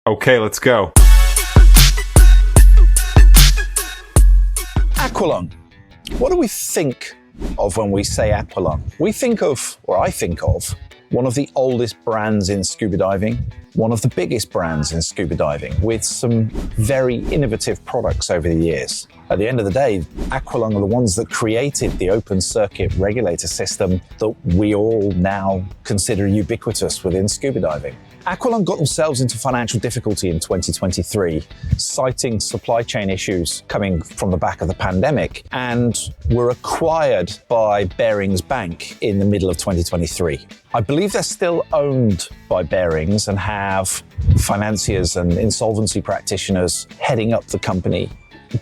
Okay, let's go. Aqualung. What do we think of when we say Aqualung? We think of, or I think of, one of the oldest brands in scuba diving, one of the biggest brands in scuba diving, with some very innovative products over the years. At the end of the day, Aqualung are the ones that created the open circuit regulator system that we all now consider ubiquitous within scuba diving. Aqualung got themselves into financial difficulty in 2023, citing supply chain issues coming from the back of the pandemic, and were acquired by Barings Bank in the middle of 2023. I believe they're still owned by Barings and have financiers and insolvency practitioners heading up the company.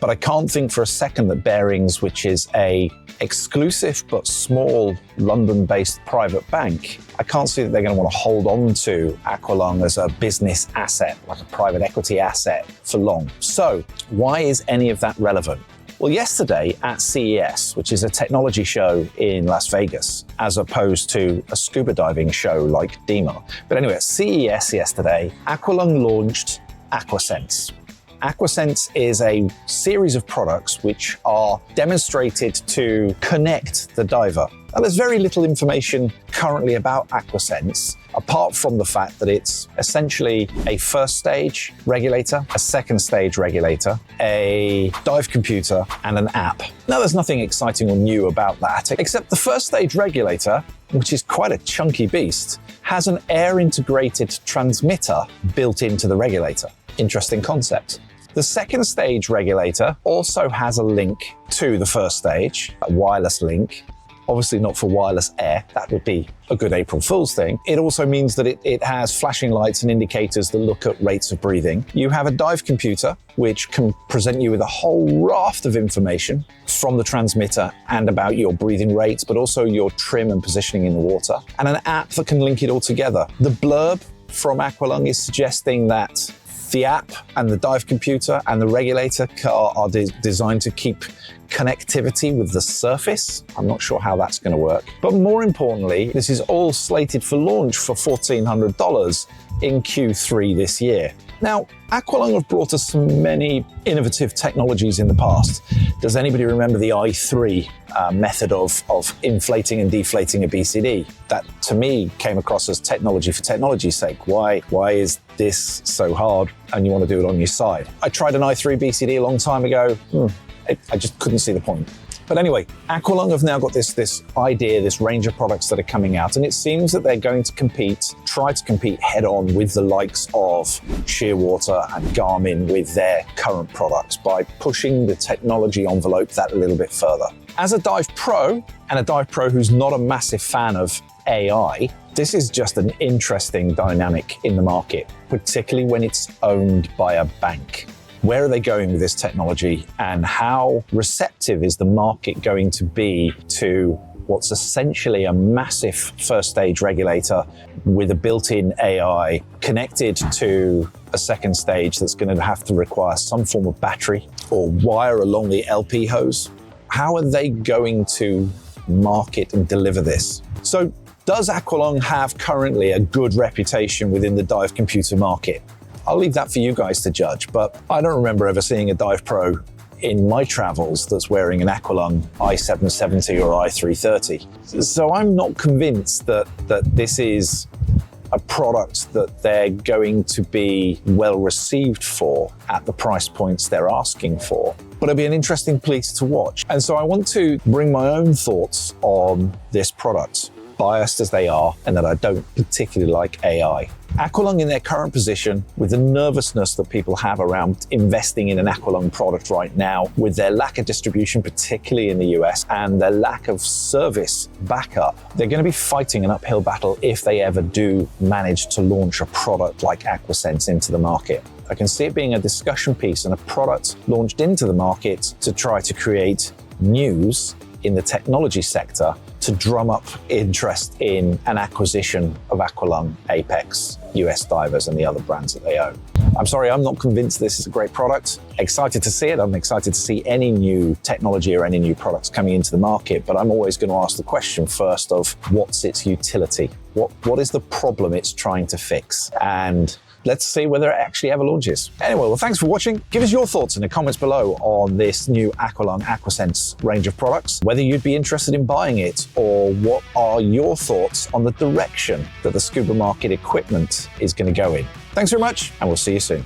But I can't think for a second that Barings, which is a exclusive but small London-based private bank, I can't see that they're going to want to hold on to Aqualung as a business asset, like a private equity asset, for long. So why is any of that relevant? Well, yesterday at CES, which is a technology show in Las Vegas, as opposed to a scuba diving show like DEMA. But anyway, at CES yesterday, Aqualung launched Aquasense. Aquasense is a series of products which are demonstrated to connect the diver. Now, there's very little information currently about Aquasense, apart from the fact that it's essentially a first stage regulator, a second stage regulator, a dive computer, and an app. Now, there's nothing exciting or new about that, except the first stage regulator, which is quite a chunky beast, has an air-integrated transmitter built into the regulator. Interesting concept. The second stage regulator also has a link to the first stage, a wireless link. Obviously not for wireless air, that would be a good April Fool's thing. It also means that it has flashing lights and indicators that look at rates of breathing. You have a dive computer, which can present you with a whole raft of information from the transmitter and about your breathing rates, but also your trim and positioning in the water, and an app that can link it all together. The blurb from Aqualung is suggesting that the app and the dive computer and the regulator are designed to keep connectivity with the surface. I'm not sure how that's going to work. But more importantly, this is all slated for launch for $1,400 in Q3 this year. Now, Aqualung have brought us some many innovative technologies in the past. Does anybody remember the I3 method of inflating and deflating a BCD? That, to me, came across as technology for technology's sake. Why is this so hard and you want to do it on your side? I tried an I3 BCD a long time ago. I just couldn't see the point. But anyway, Aqualung have now got this idea, this range of products that are coming out, and it seems that they're going to try to compete head on with the likes of Shearwater and Garmin with their current products by pushing the technology envelope that a little bit further. As a dive pro, and a dive pro who's not a massive fan of AI, this is just an interesting dynamic in the market, particularly when it's owned by a bank. Where are they going with this technology, and how receptive is the market going to be to what's essentially a massive first stage regulator with a built-in AI connected to a second stage that's going to have to require some form of battery or wire along the LP hose? How are they going to market and deliver this? So, does Aqualung have currently a good reputation within the dive computer market? I'll leave that for you guys to judge, but I don't remember ever seeing a dive pro in my travels that's wearing an Aqualung i770 or i330. So I'm not convinced that this is a product that they're going to be well received for at the price points they're asking for. But it'll be an interesting piece to watch. And so I want to bring my own thoughts on this product, biased as they are, and that I don't particularly like AI. Aqualung in their current position, with the nervousness that people have around investing in an Aqualung product right now, with their lack of distribution, particularly in the US, and their lack of service backup, they're going to be fighting an uphill battle if they ever do manage to launch a product like Aquasense into the market. I can see it being a discussion piece and a product launched into the market to try to create news in the technology sector to drum up interest in an acquisition of Aqualung, Apex, US Divers, and the other brands that they own. I'm sorry, I'm not convinced this is a great product. Excited to see it. I'm excited to see any new technology or any new products coming into the market, but I'm always going to ask the question first of what's its utility? What is the problem it's trying to fix? And let's see whether it actually ever launches. Anyway, well, thanks for watching. Give us your thoughts in the comments below on this new Aqualung Aquasense range of products, whether you'd be interested in buying it, or what are your thoughts on the direction that the scuba market equipment is going to go in. Thanks very much, and we'll see you soon.